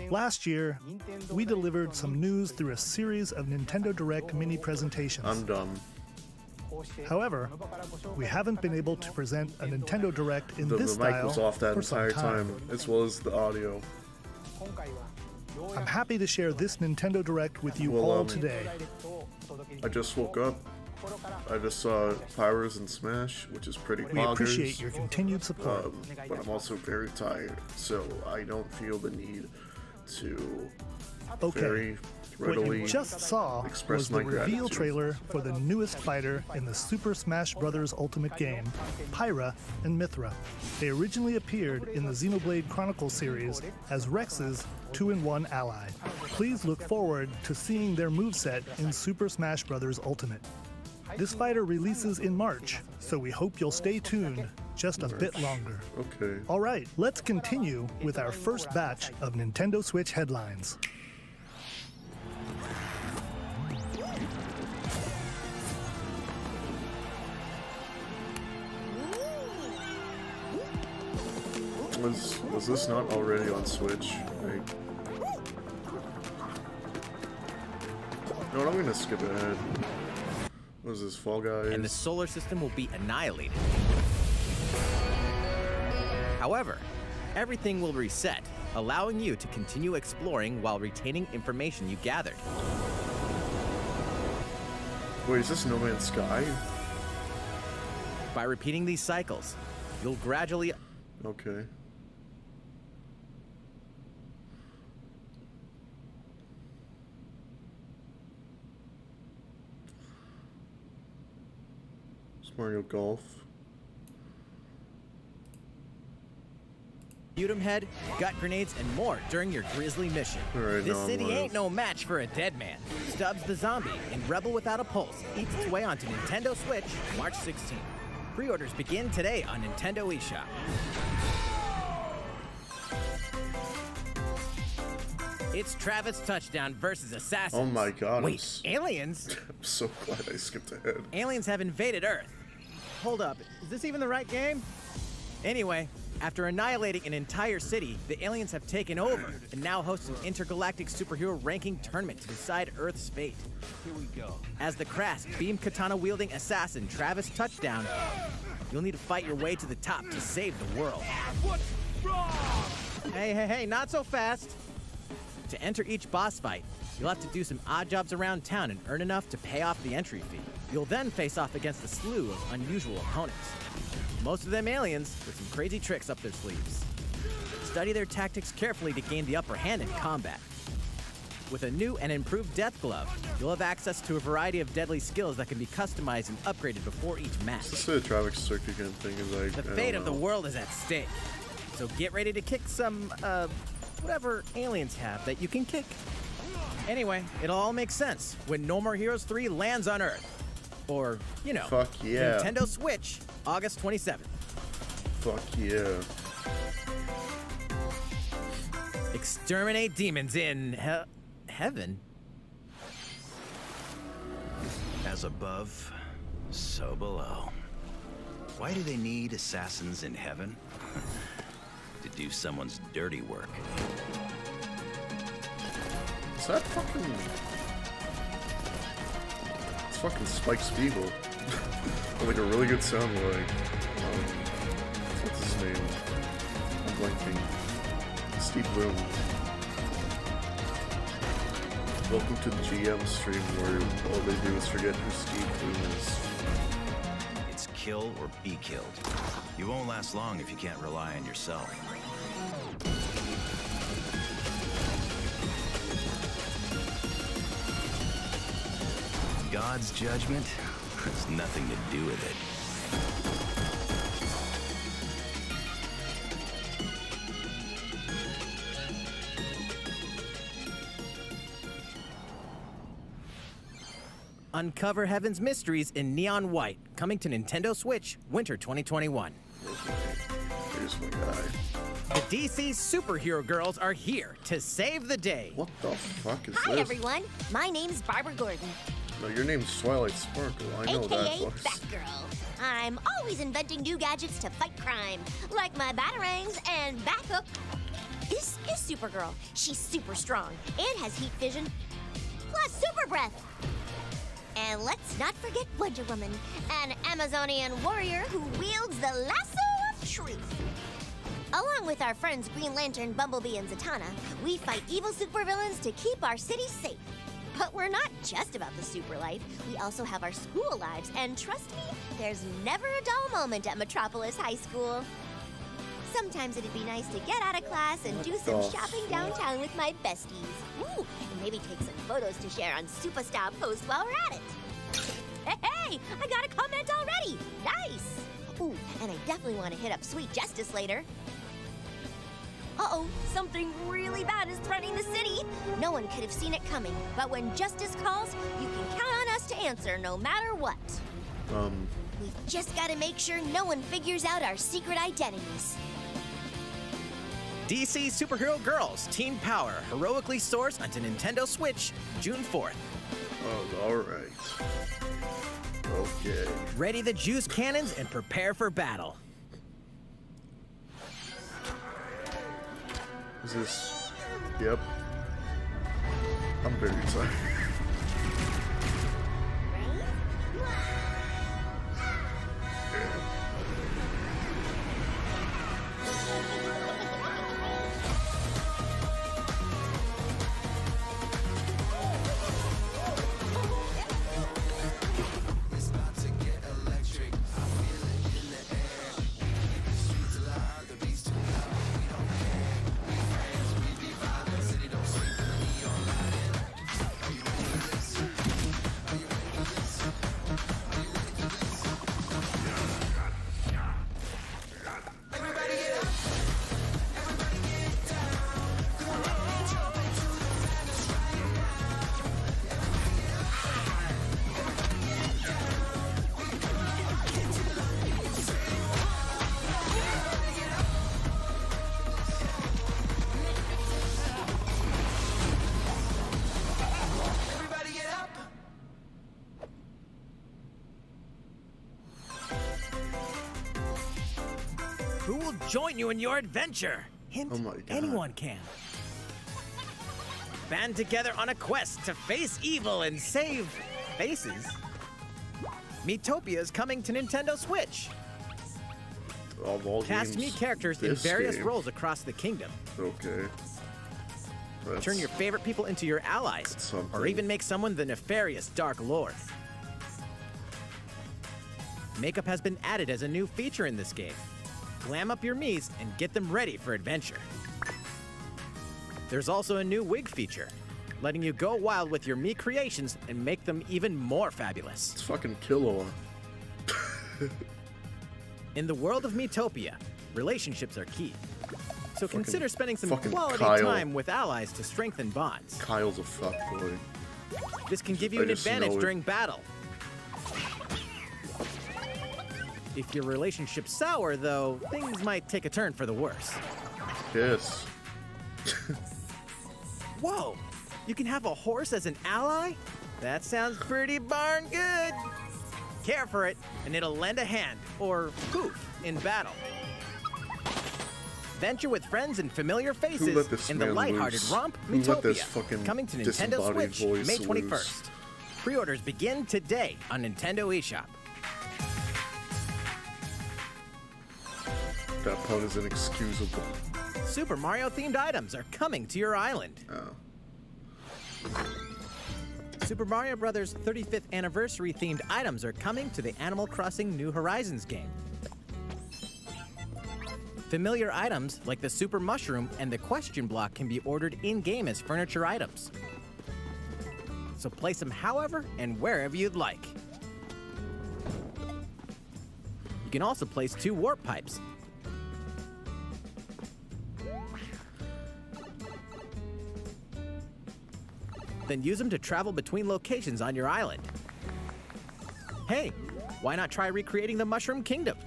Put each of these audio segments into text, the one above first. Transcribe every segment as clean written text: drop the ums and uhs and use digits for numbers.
Last year, we delivered some news through a series of Nintendo Direct mini presentations. I'm dumb. However, we haven't been able to present a Nintendo Direct in this style The mic was off that for some entire time, as well as the audio. I'm happy to share this Nintendo Direct with you all today. I just woke up. I just saw Pyros and Smash, which is pretty bonkers. We appreciate your continued support. But I'm also very tired, so I don't feel the need to very readily what you just saw was the reveal trailer for the newest fighter in the Super Smash Bros. Ultimate game, Pyra and Mithra. They originally appeared in the Xenoblade Chronicles series as Rex's 2-in-1 ally. Please look forward to seeing their moveset in Super Smash Bros. Ultimate. This fighter releases in March, so we hope you'll stay tuned just a bit longer. Okay. All right, let's continue with our first batch of Nintendo Switch headlines. Was this not already on Switch? No, I'm gonna skip ahead. What is this, Fall Guys? And the solar system will be annihilated. However, everything will reset, allowing you to continue exploring while retaining information you gathered. Wait, is this No Man's Sky? By repeating these cycles, you'll gradually... Okay. Mario Golf. Shoot 'em head, gut grenades, and more during your grisly mission. Right, this city ain't no match for a dead man. Stubbs the Zombie in Rebel Without a Pulse eats its way onto Nintendo Switch March 16th. Pre-orders begin today on Nintendo eShop. It's Travis Touchdown versus Assassins. Oh my god. Wait, aliens? I'm so glad I skipped ahead. Aliens have invaded Earth. Hold up, is this even the right game? Anyway, after annihilating an entire city, the aliens have taken over and now host an intergalactic superhero ranking tournament to decide Earth's fate. Here we go. As the crass, beam katana-wielding assassin Travis Touchdown, you'll need to fight your way to the top to save the world. What's wrong? Hey, not so fast. To enter each boss fight, you'll have to do some odd jobs around town and earn enough to pay off the entry fee. You'll then face off against a slew of unusual opponents. Most of them aliens with some crazy tricks up their sleeves. Study their tactics carefully to gain the upper hand in combat. With a new and improved Death Glove, you'll have access to a variety of deadly skills that can be customized and upgraded before each match. This is a Travis Circuit again thing is like the fate of the world is at stake. So get ready to kick some, whatever aliens have that you can kick. Anyway, it'll all make sense when No More Heroes 3 lands on Earth. Or, you know, fuck yeah. Nintendo Switch, August 27th. Fuck yeah. Exterminate demons in heaven. As above, so below. Why do they need assassins in heaven? To do someone's dirty work. Is that fucking... It's fucking Spike Spiegel. Like a really good sound like... what's his name? I'm blanking. Steve Bloom. Welcome to the GM stream where all they do is forget who Steve Bloom is. It's kill or be killed. You won't last long if you can't rely on yourself. God's judgment has nothing to do with it. Uncover Heaven's mysteries in neon white, coming to Nintendo Switch, winter 2021. Here's my guy. The DC superhero girls are here to save the day. What the fuck is Hi, this? everyone. My name's Barbara Gordon, No, your name's Twilight Sparkle. I know that a.k.a. voice. Batgirl. I'm always inventing new gadgets to fight crime, like my batarangs and Bathook. This is Supergirl. She's super strong and has heat vision, plus super breath. And let's not forget Wonder Woman, an Amazonian warrior who wields the lasso of truth. Along with our friends Green Lantern, Bumblebee, and Zatanna, we fight evil supervillains to keep our city safe. But we're not just about the super life. We also have our school lives, and trust me, there's never a dull moment at Metropolis High School. Sometimes it'd be nice to get out of class and do some shopping downtown with my besties. Ooh, and maybe take some photos to share on Superstar Post while we're at it. Hey, I got a comment already. Nice. Ooh, and I definitely want to hit up Sweet Justice later. Uh-oh, something really bad is threatening the city. No one could have seen it coming, but when justice calls, you can count on us to answer no matter what. We've just got to make sure no one figures out our secret identities. DC Superhero Girls Teen Power heroically sourced onto Nintendo Switch June 4th. Oh, alright. Okay. Ready the juice cannons and prepare for battle. Is this... Yep. I'm very excited. Who will join you in your adventure? Hint, Oh my God. anyone can. Band together on a quest to face evil and save faces. Metopia is coming to Nintendo Switch. Of all Cast games, me characters in this various game. roles across the kingdom. Okay. That's Turn your favorite people into your allies, something. or even make someone the nefarious Dark Lord. Makeup has been added as a new feature in this game. Glam up your Miis and get them ready for adventure. There's also a new wig feature, letting you go wild with your Mii creations and make them even more fabulous. It's fucking Killua. In the world of Metopia, relationships are key. So consider spending some fucking quality Kyle. time with allies to strengthen bonds. Kyle's a fuckboy. This can give you I an just advantage know it. during battle. If your relationship's sour, though, things might take a turn for the worse. Yes. Whoa! You can have a horse as an ally? That sounds pretty darn good. Care for it, and it'll lend a hand, or poof, in battle. Venture with friends and familiar Who let faces this in the man lighthearted loose? romp Who let this Metopia, fucking coming to Nintendo disembodied Switch voice May loose? 21st. Pre-orders begin today on Nintendo eShop. That pun is inexcusable. Super Mario-themed items are coming to your island. Oh. Super Mario Bros. 35th anniversary themed items are coming to the Animal Crossing New Horizons game. Familiar items like the Super Mushroom and the Question Block can be ordered in-game as furniture items. So place them however and wherever you'd like. You can also place 2 warp pipes. Then use them to travel between locations on your island. Hey, why not try recreating the Mushroom Kingdom?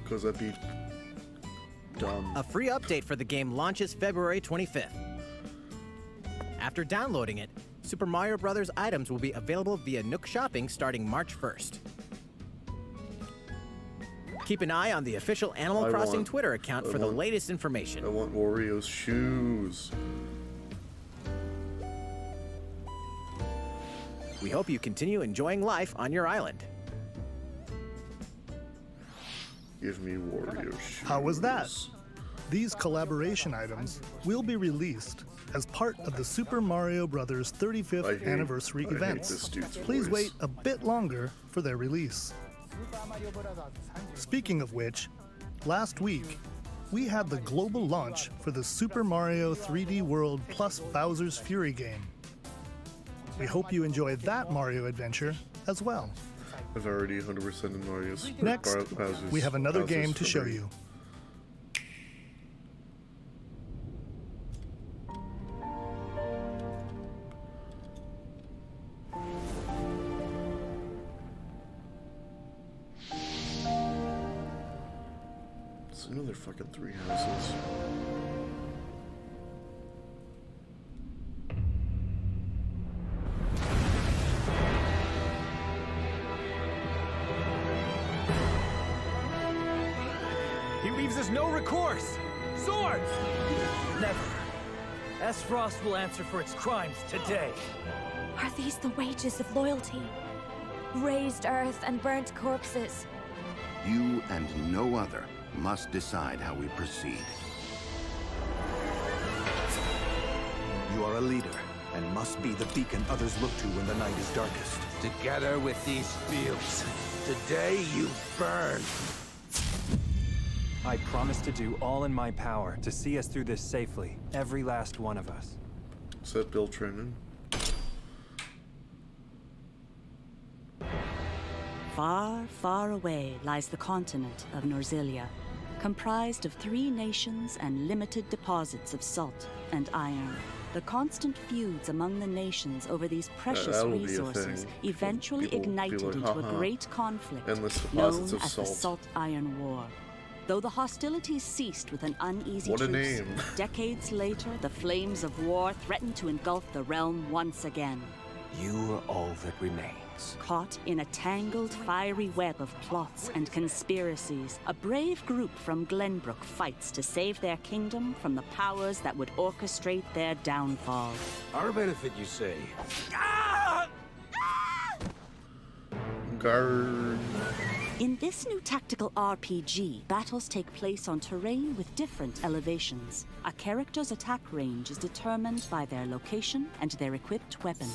Because that'd be dumb. A free update for the game launches February 25th. After downloading it, Super Mario Bros. Items will be available via Nook Shopping starting March 1st. Keep an eye on the official Animal Crossing Twitter account for the latest information. I want Wario's shoes. We hope you continue enjoying life on your island. Give me Wario's shoes. How was that? These collaboration items will be released as part of the Super Mario Bros. 35th anniversary events. Please wait a bit longer for their release. Speaking of which, last week, we had the global launch for the Super Mario 3D World plus Bowser's Fury game. We hope you enjoyed that Mario adventure as well. I've already 100% in Mario's. Next, we have another game to show you. It's another fucking 3 houses. He leaves us no recourse! Swords! Never. S-Frost will answer for its crimes today. Are these the wages of loyalty? Raised earth and burnt corpses. You and no other must decide how we proceed. You are a leader, and must be the beacon others look to when the night is darkest. Together with these fields, today you burn. I promise to do all in my power to see us through this safely, every last one of us. Is that Bill Trennan? Far, far away lies the continent of Norzilia, comprised of 3 nations and limited deposits of salt and iron. The constant feuds among the nations over these precious resources eventually ignited into a great conflict known as the Salt-Iron War. Though the hostilities ceased with an uneasy truce, decades later the flames of war threatened to engulf the realm once again. You are all that remains. Caught in a tangled, fiery web of plots and conspiracies, a brave group from Glenbrook fights to save their kingdom from the powers that would orchestrate their downfall. Our benefit, you say? Guard. In this new tactical RPG, battles take place on terrain with different elevations. A character's attack range is determined by their location and their equipped weapon.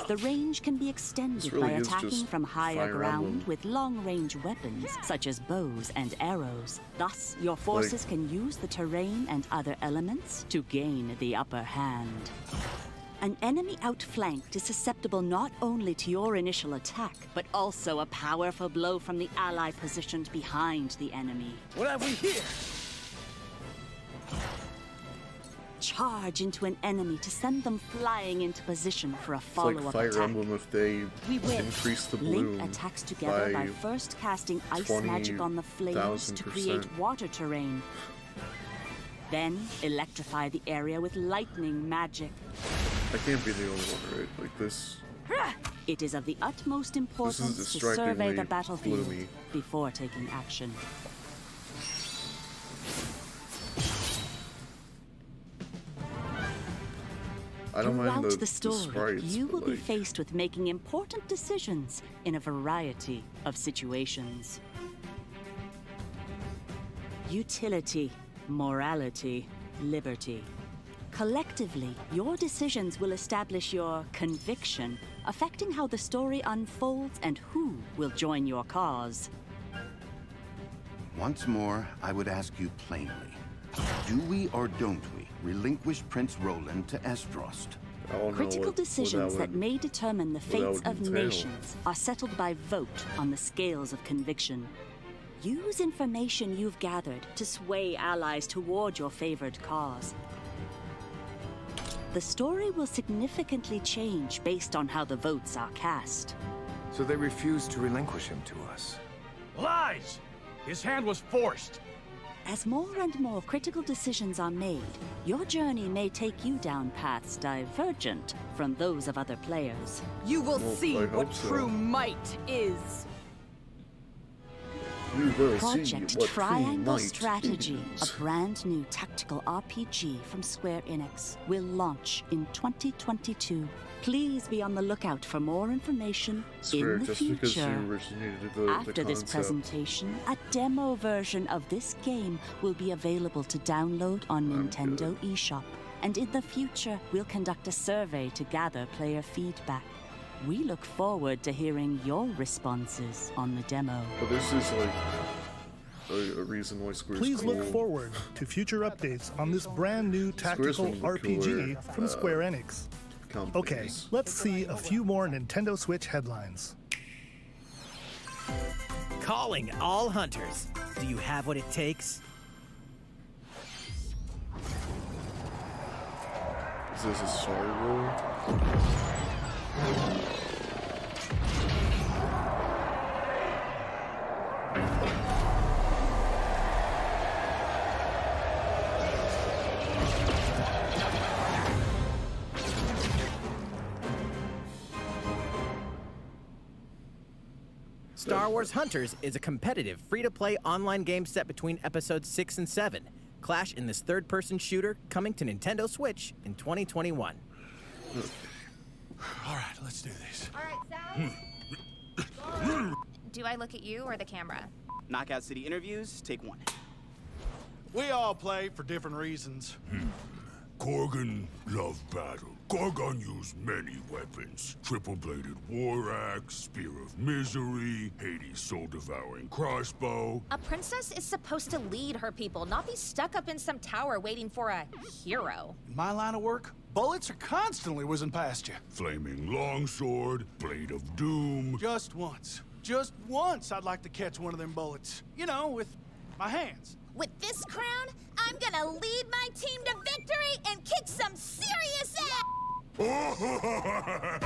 The range can be extended by attacking from higher ground with long-range weapons, such as bows and arrows. Thus, your forces can use the terrain and other elements to gain the upper hand. An enemy outflanked is susceptible not only to your initial attack, but also a powerful blow from the ally positioned behind the enemy. What have we here? Charge into an enemy to send them flying into position for a follow-up attack. attack. Fire Emblem if they increase the bloom. Link attacks together by first casting ice magic on the flames to create water terrain. Then electrify the area with lightning magic. I can't be the only one, right? Like this. It is of the utmost importance to survey the battlefield before taking action. I don't mind Throughout the story, sprites, you will be faced with making important decisions in a variety of situations. Utility, morality, liberty. Collectively, your decisions will establish your conviction, affecting how the story unfolds and who will join your cause. Once more, I would ask you plainly. Do we or don't we relinquish Prince Roland to S-Frost? Critical decisions that may determine the fates of nations are settled by vote on the scales of conviction. Use information you've gathered to sway allies toward your favored cause. The story will significantly change based on how the votes are cast. So they refused to relinquish him to us. Lies! His hand was forced. As more and more critical decisions are made, your journey may take you down paths divergent from those of other players. You will see what true might is. We will Project see what Triangle true might Strategy, is. a brand new tactical RPG from Square Enix, will launch in 2022. Please be on the lookout for more information Square, in the just because you future. originated the After this concept. presentation, a demo version of this game will be available to download on Nintendo eShop. And in the future, we'll conduct a survey to gather player feedback. We look forward to hearing your responses on the demo. But this is like a reason why Square's Please cool. look forward to future updates on this brand new tactical one of the cooler, RPG from Square Enix. companies. Okay, let's see a few more Nintendo Switch headlines. Calling all hunters. Do you have what it takes? Is this a Star Roll? Star Wars Hunters is a competitive, free-to-play online game set between episodes 6 and 7. Clash in this third-person shooter coming to Nintendo Switch in 2021. All right, let's do this. All right, Sal. Do I look at you or the camera? Knockout City interviews, take one. We all play for different reasons. Korgan loved battle. Gorgon used many weapons. Triple-bladed war axe, spear of misery, Hades' soul-devouring crossbow. A princess is supposed to lead her people, not be stuck up in some tower waiting for a hero. In my line of work, bullets are constantly whizzing past you. Flaming longsword, blade of doom. Just once I'd like to catch one of them bullets. You know, with my hands. With this crown, I'm gonna lead my team to victory and kick some serious ass!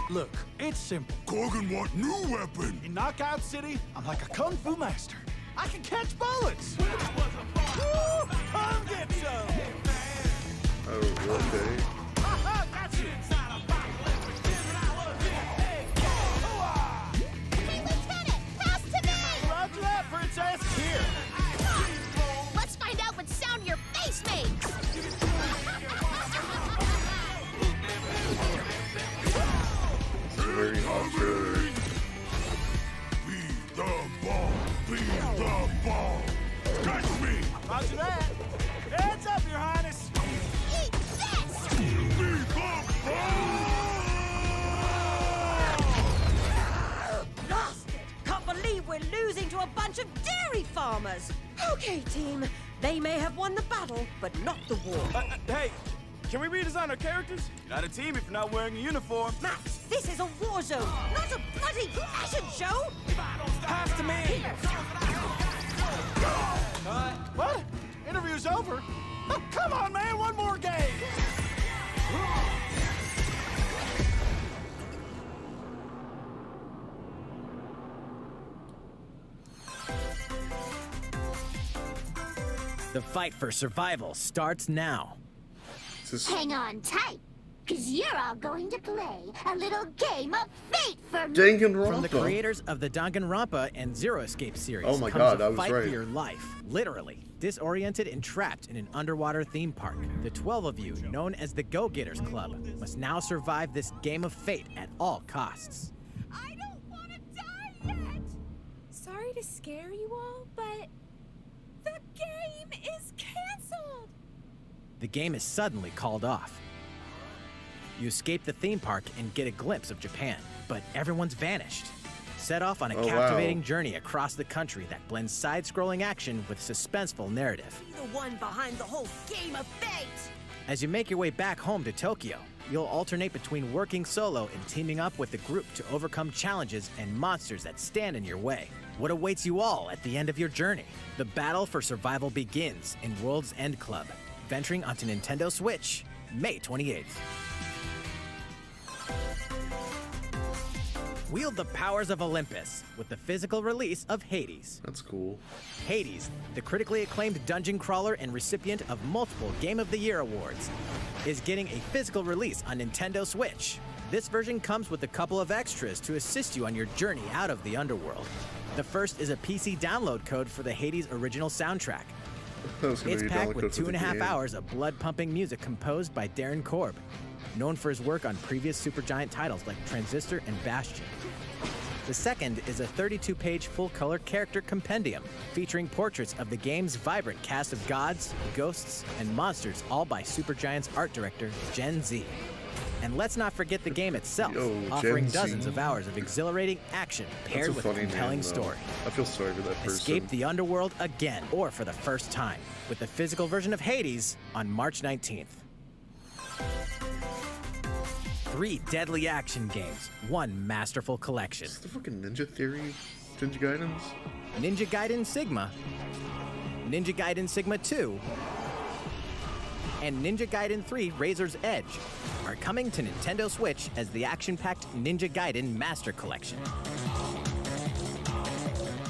Look, it's simple. Korgan want new weapon. In Knockout City, I'm like a kung fu master. I can catch bullets. Woo! Come get some! Oh, okay. Ha-ha, got you! Hey, Lieutenant, pass to me! Roger that, princess! Here! Let's find out what sound your face makes! This is a very hot trailer. Be the ball. Be the ball. Catch me. Roger that! Heads up, Your Highness! Eat this! Be the ball. Lost it! Can't believe we're losing to a bunch of dairy farmers! Okay, team. They may have won the battle, but not the war. Hey, can we redesign our characters? You're not a team if you're not wearing a uniform. Max, this is a war zone, not a bloody fashion show! Pass to me! What? Interview's over? Oh, come on, man, one more game! The fight for survival starts now. Hang on tight, because you're all going to play a little game of fate for me! Danganronpa. From the creators of the Danganronpa and Zero Escape series Oh my comes God, a I was fight right. for your life, literally. Disoriented and trapped in an underwater theme park, the 12 of you, known as the Go-Getters Club, must now survive this game of fate at all costs. I don't want to die yet! Sorry to scare you all, but the game is canceled! The game is suddenly called off. You escape the theme park and get a glimpse of Japan, but everyone's vanished. Set off on a captivating journey across the country that blends side-scrolling action with suspenseful narrative. Be the one behind the whole game of fate! As you make your way back home to Tokyo, you'll alternate between working solo and teaming up with the group to overcome challenges and monsters that stand in your way. What awaits you all at the end of your journey? The battle for survival begins in World's End Club, venturing onto Nintendo Switch, May 28th. Wield the powers of Olympus with the physical release of Hades. That's cool. Hades, the critically acclaimed dungeon crawler and recipient of multiple Game of the Year awards, is getting a physical release on Nintendo Switch. This version comes with a couple of extras to assist you on your journey out of the underworld. The first is a PC download code for the Hades original soundtrack. It's packed with 2.5 hours of blood-pumping music composed by Darren Korb, known for his work on previous Supergiant titles like Transistor and Bastion. The second is a 32-page full-color character compendium featuring portraits of the game's vibrant cast of gods, ghosts, and monsters, all by Supergiant's art director, Gen Z. And let's not forget the game itself, offering dozens of hours of exhilarating action paired with a compelling story. I feel sorry for that person. Escape the underworld again, or for the first time, with the physical version of Hades on March 19th. 3 deadly action games, 1 masterful collection. Is the fucking Ninja Theory Ninja Gaidens? Ninja Gaiden Sigma, Ninja Gaiden Sigma 2, and Ninja Gaiden 3 Razor's Edge are coming to Nintendo Switch as the action-packed Ninja Gaiden Master Collection.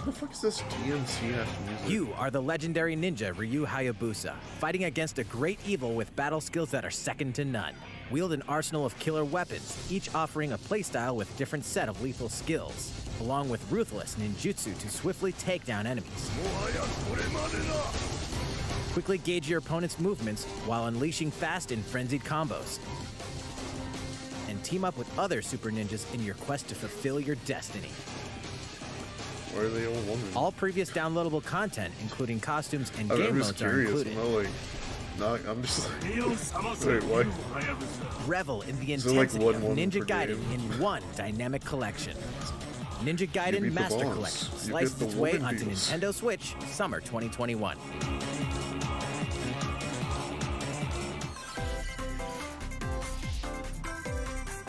What the fuck is this DMC after music? You are the legendary ninja Ryu Hayabusa, fighting against a great evil with battle skills that are second to none. Wield an arsenal of killer weapons, each offering a playstyle with different set of lethal skills, along with ruthless ninjutsu to swiftly take down enemies. Quickly gauge your opponent's movements while unleashing fast and frenzied combos. And team up with other super ninjas in your quest to fulfill your destiny. Why are they all women? All previous downloadable content, including costumes and game modes, are included. I'm just like, wait, what? Revel in the So, like, intensity of one Ninja per Gaiden game? in one dynamic collection. Ninja You Gaiden beat the Master boss. Collection You sliced get its the way woman onto beatles. Nintendo Switch summer 2021.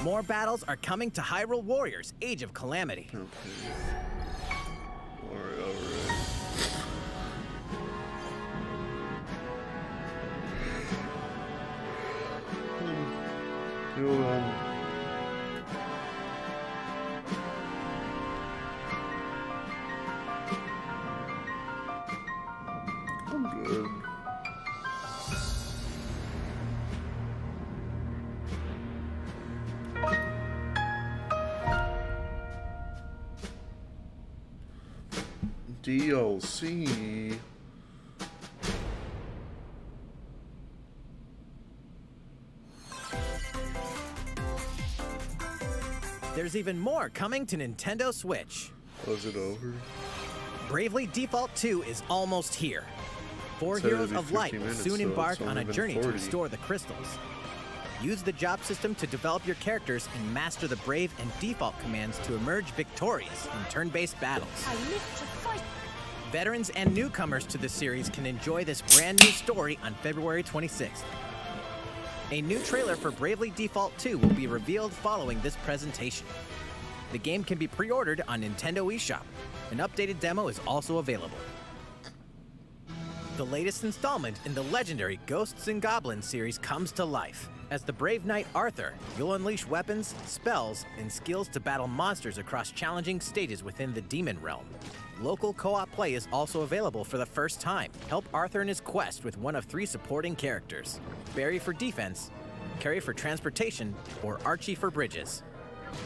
More battles are coming to Hyrule Warriors: Age of Calamity. Alright. I'm good. DLC. There's even more coming to Nintendo Switch. Was it over? Bravely Default 2 is almost here. 4 Said it'd Heroes be of Light 50 will minutes, soon so embark it's on only a been journey to 40. restore the crystals. Use the job system to develop your characters and master the Brave and Default commands to emerge victorious in turn-based battles. I live to fight. Veterans and newcomers to the series can enjoy this brand new story on February 26th. A new trailer for Bravely Default 2 will be revealed following this presentation. The game can be pre-ordered on Nintendo eShop. An updated demo is also available. The latest installment in the legendary Ghosts and Goblins series comes to life. As the brave knight Arthur, you'll unleash weapons, spells, and skills to battle monsters across challenging stages within the demon realm. Local co-op play is also available for the first time. Help Arthur in his quest with one of 3 supporting characters: Barry for defense, Carrie for transportation, or Archie for bridges.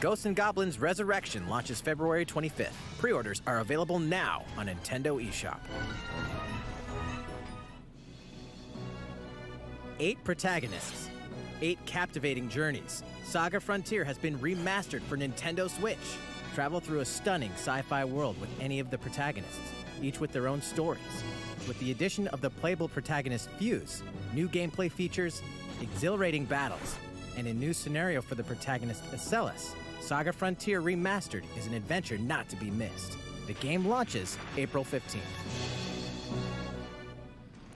Ghosts and Goblins Resurrection launches February 25th. Pre-orders are available now on Nintendo eShop. 8 protagonists, 8 captivating journeys. Saga Frontier has been remastered for Nintendo Switch. Travel through a stunning sci-fi world with any of the protagonists, each with their own stories. With the addition of the playable protagonist Fuse, new gameplay features, exhilarating battles, and a new scenario for the protagonist Acellus, Saga Frontier Remastered is an adventure not to be missed. The game launches April 15th.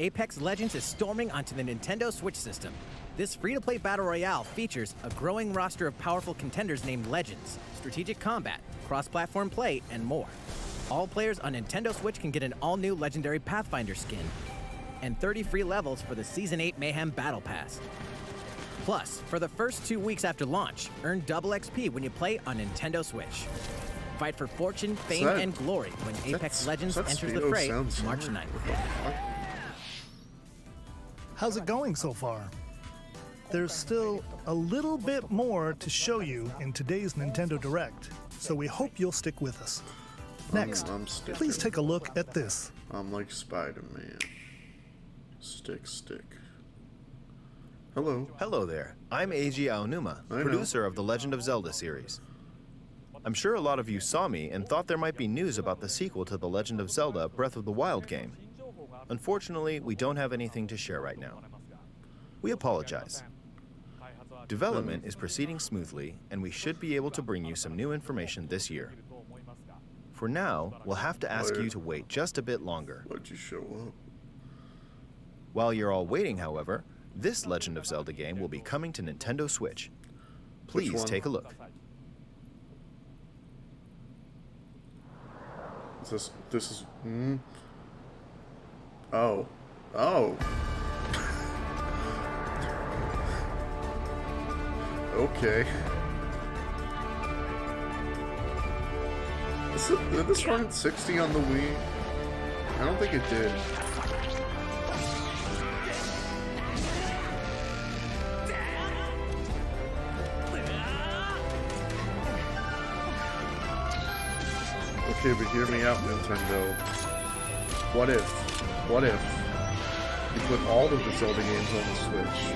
Apex Legends is storming onto the Nintendo Switch system. This free-to-play battle royale features a growing roster of powerful contenders named Legends, strategic combat, cross-platform play, and more. All players on Nintendo Switch can get an all-new Legendary Pathfinder skin, and 30 free levels for the Season 8 Mayhem Battle Pass. Plus, for the first 2 weeks after launch, earn double XP when you play on Nintendo Switch. Fight for fortune, fame, and glory when Apex Legends enters the fray March 9th. How's it going so far? there's still a little bit more to show you in today's Nintendo Direct, so we hope you'll stick with us. Next, please take a look at this. I'm like Spider-Man. Stick. Hello. Hello there. I'm Eiji Aonuma, producer of the Legend of Zelda series. I'm sure a lot of you saw me and thought there might be news about the sequel to the Legend of Zelda Breath of the Wild game. Unfortunately, we don't have anything to share right now. We apologize. Development is proceeding smoothly, and we should be able to bring you some new information this year. For now, we'll have to ask you to wait just a bit longer. Why'd you show up? While you're all waiting, however, this Legend of Zelda game will be coming to Nintendo Switch. Please take a look. This is... Oh. Okay. Did this run at 60 on the Wii? I don't think it did. Okay, but hear me out, Nintendo. What if you put all of the Zelda games on the Switch?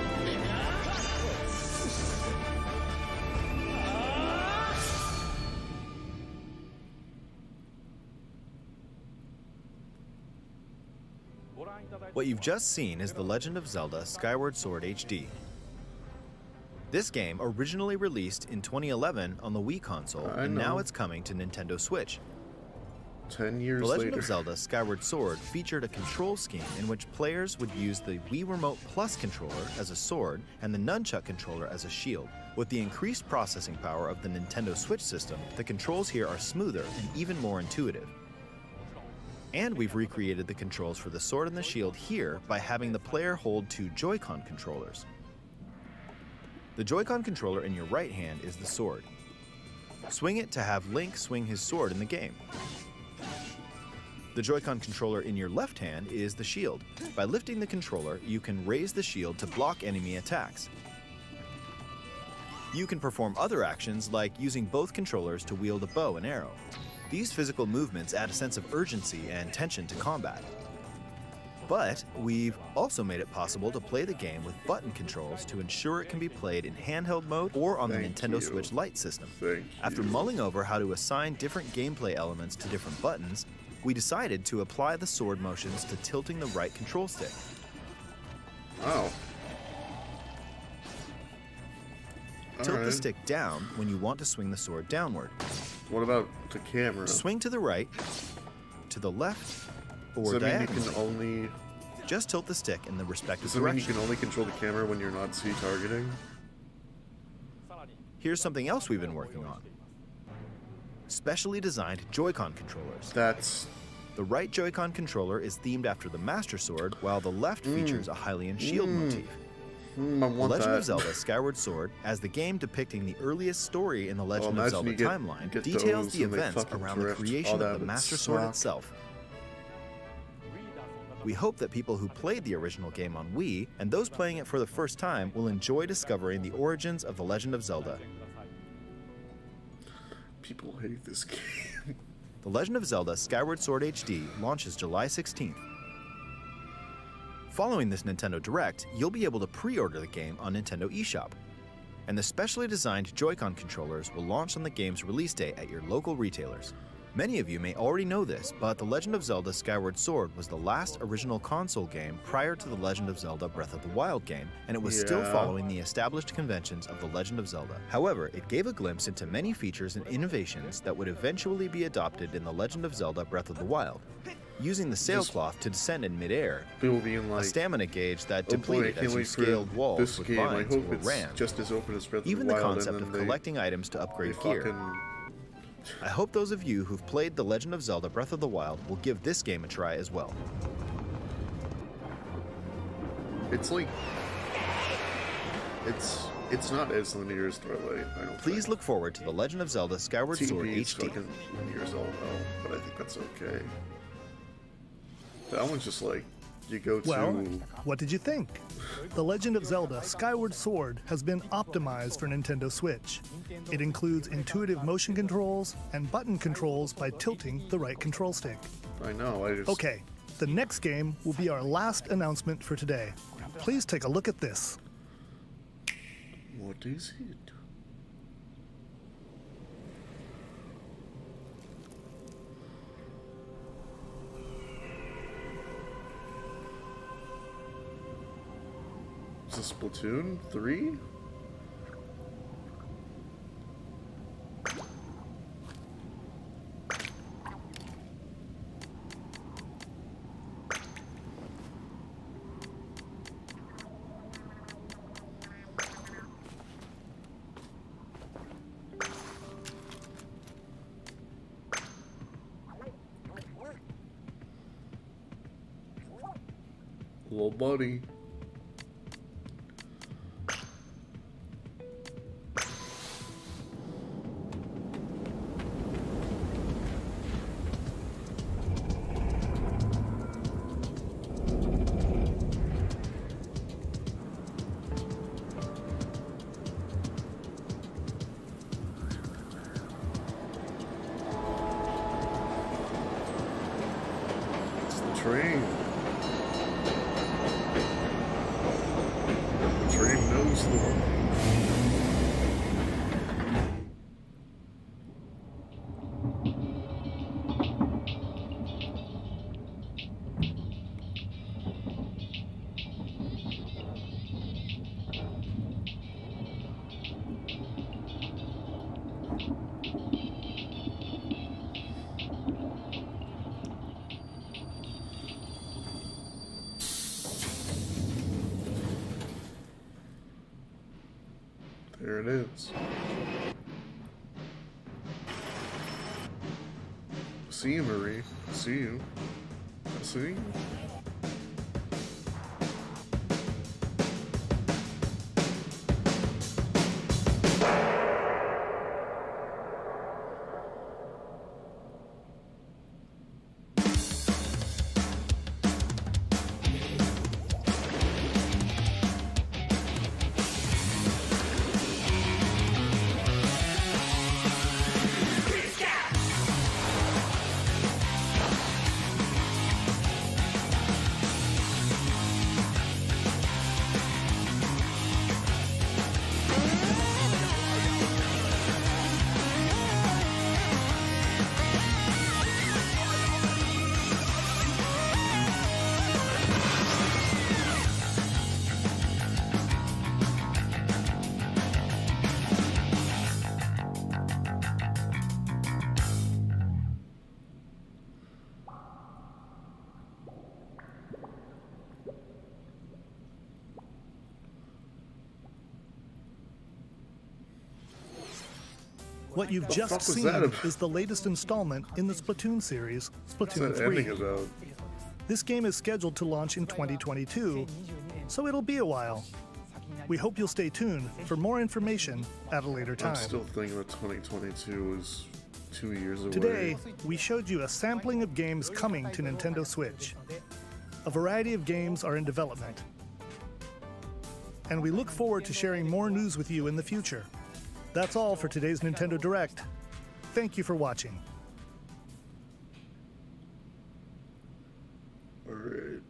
What you've just seen is The Legend of Zelda Skyward Sword HD. This game originally released in 2011 on the Wii console, and now it's coming to Nintendo Switch. 10 years later. The Legend later. of Zelda Skyward Sword featured a control scheme in which players would use the Wii Remote Plus controller as a sword and the Nunchuck controller as a shield. With the increased processing power of the Nintendo Switch system, the controls here are smoother and even more intuitive. And we've recreated the controls for the sword and the shield here by having the player hold two Joy-Con controllers. The Joy-Con controller in your right hand is the sword. Swing it to have Link swing his sword in the game. The Joy-Con controller in your left hand is the shield. By lifting the controller, you can raise the shield to block enemy attacks. You can perform other actions like using both controllers to wield a bow and arrow. These physical movements add a sense of urgency and tension to combat. But we've also made it possible to play the game with button controls to ensure it can be played in handheld mode or on the Nintendo Switch Lite system. After mulling over how to assign different gameplay elements to different buttons, we decided to apply the sword motions to tilting the right control stick. Oh. Tilt the stick down when you want to swing the sword downward. What about the camera? Swing to the right, to the left, or Does that mean diagonally. you can only... Just tilt the stick in the respective Does that mean you direction. can only control the camera when you're not C-targeting? Here's something else we've been working on. Specially designed Joy-Con controllers. The right Joy-Con controller is themed after the Master Sword, while the left features a Hylian shield motif. I The want Legend that. of Zelda Skyward Sword, as the game depicting the earliest story in the Legend of Zelda timeline, get details those the and they events fucking around the drift. creation That of the would Master Sword suck. itself. We hope that people who played the original game on Wii, and those playing it for the first time, will enjoy discovering the origins of The Legend of Zelda. People hate this game. The Legend of Zelda Skyward Sword HD launches July 16th. Following this Nintendo Direct, you'll be able to pre-order the game on Nintendo eShop. And the specially designed Joy-Con controllers will launch on the game's release date at your local retailers. Many of you may already know this, but The Legend of Zelda Skyward Sword was the last original console game prior to The Legend of Zelda Breath of the Wild game, and it was still following the established conventions of The Legend of Zelda. However, it gave a glimpse into many features and innovations that would eventually be adopted in The Legend of Zelda Breath of the Wild. Using the sailcloth to descend in midair, People being like, a stamina gauge that "Oh boy, I depleted can't as you wait for scaled walls this with game. I vines hope or it's ramps. just as open as Breath Even of the the Wild." concept and of then collecting items to upgrade they gear. fucking- I hope those of you who've played The Legend of Zelda Breath of the Wild will give this game a try as well. It's like... It's not as linear as Twilight, I don't Please look forward to The Legend of Zelda Skyward Sword TP is HD. fucking linear as all hell, but I think that's okay. That one's just like you go to... Well, what did you think? The Legend of Zelda Skyward Sword has been optimized for Nintendo Switch. It includes intuitive motion controls and button controls by tilting the right control stick. I know, I just... Okay, the next game will be our last announcement for today. Please take a look at this. What is it? Is this Splatoon 3? Little buddy. It's the train. The train knows the way. There it is. See you, Marie. See you. See you. What you've just fuck was seen that about? is the latest installment in the Splatoon series, What's Splatoon that 3. ending about? This game is scheduled to launch in 2022, so it'll be a while. We hope you'll stay tuned for more information at a later I'm time. still thinking that 2022 is 2 years away. Today, we showed you a sampling of games coming to Nintendo Switch. A variety of games are in development. And we look forward to sharing more news with you in the future. That's all for today's Nintendo Direct. Thank you for watching. Alright.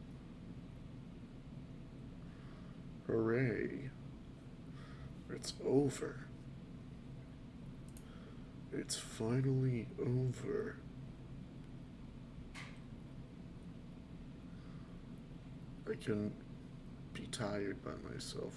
Hooray. It's over. It's finally over. I can be tired by myself.